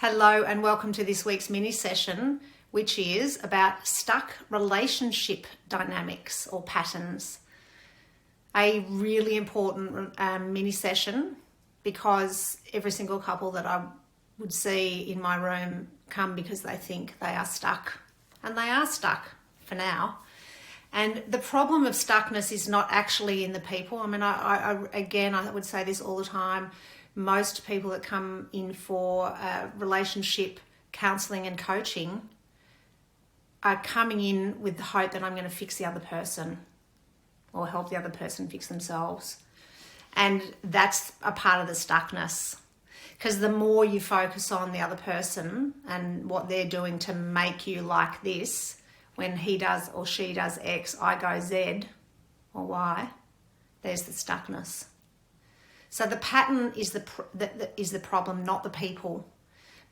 Hello and welcome to this week's mini session, which is about stuck relationship dynamics or patterns. A really important mini session because every single couple that I would see in my room come because they think they are stuck, and they are stuck for now. And the problem of stuckness is not actually in the people. I mean, I would say this all the time. Most people that come in for relationship counselling and coaching are coming in with the hope that I'm going to fix the other person or help the other person fix themselves. And that's a part of the stuckness. Because the more you focus on the other person and what they're doing to make you like this, when he does or she does X, I go Z or Y, there's the stuckness. So the pattern is the problem, not the people.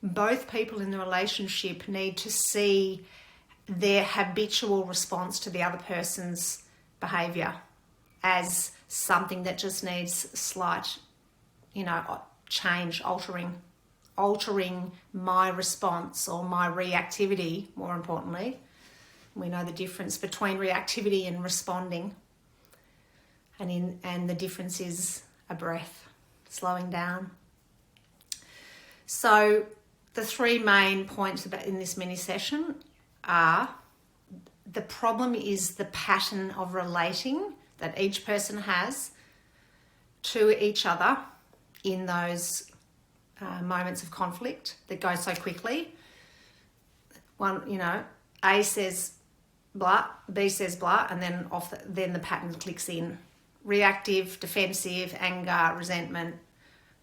Both people in the relationship need to see their habitual response to the other person's behaviour as something that just needs slight, change, altering my response or my reactivity, more importantly. We know the difference between reactivity and responding. And the difference is a breath, slowing down. So the three main points in this mini session are: the problem is the pattern of relating that each person has to each other in those moments of conflict that go so quickly. A says blah, B says blah, and then the pattern clicks in. Reactive, defensive, anger, resentment,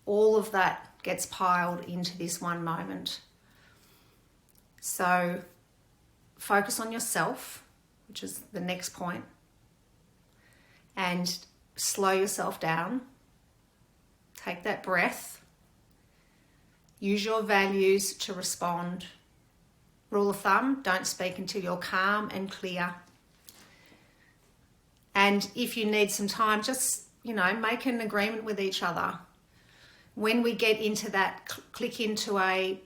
all of that gets piled into this one moment. So focus on yourself, which is the next point, and slow yourself down. Take that breath. Use your values to respond. Rule of thumb, don't speak until you're calm and clear. And if you need some time, just, make an agreement with each other. When we get into that, click into a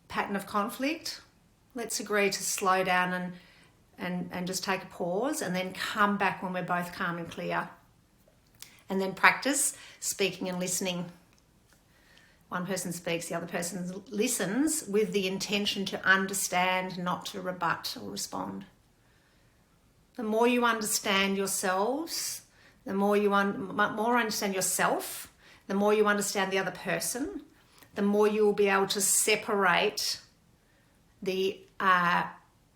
pattern of conflict, let's agree to slow down and just take a pause and then come back when we're both calm and clear. And then practice speaking and listening. One person speaks, the other person listens with the intention to understand, not to rebut or respond. The more you understand yourselves, the more you understand yourself, the more you understand the other person, the more you will be able to separate the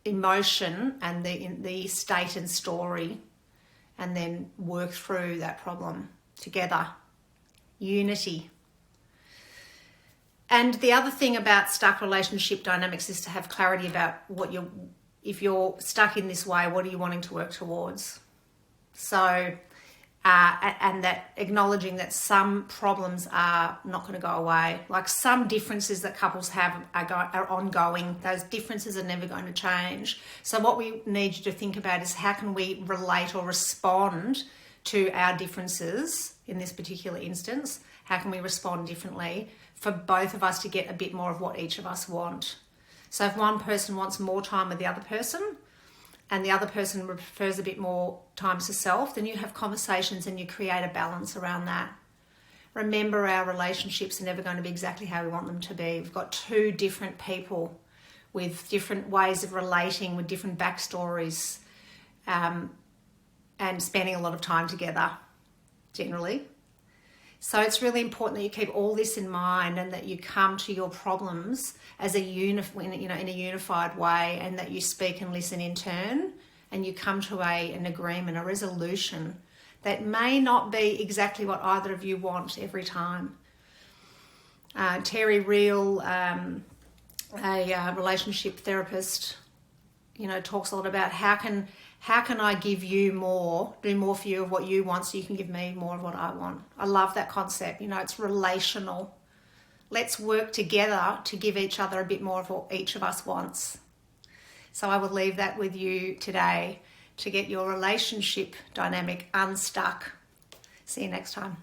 emotion and the state and story, and then work through that problem together. Unity. And the other thing about stuck relationship dynamics is to have clarity about if you're stuck in this way, what are you wanting to work towards? So, and that acknowledging that some problems are not going to go away. Like some differences that couples have are ongoing. Those differences are never going to change. So what we need you to think about is how can we relate or respond to our differences in this particular instance? How can we respond differently for both of us to get a bit more of what each of us want? So if one person wants more time with the other person and the other person prefers a bit more time to self, then you have conversations and you create a balance around that. Remember, our relationships are never going to be exactly how we want them to be. We've got two different people with different ways of relating, with different backstories, and spending a lot of time together, generally. So it's really important that you keep all this in mind and that you come to your problems as in a unified way, and that you speak and listen in turn, and you come to an agreement, a resolution that may not be exactly what either of you want every time. Terry Real, a relationship therapist, talks a lot about how can I give you more, do more for you of what you want so you can give me more of what I want. I love that concept. It's relational. Let's work together to give each other a bit more of what each of us wants. So I will leave that with you today to get your relationship dynamic unstuck. See you next time.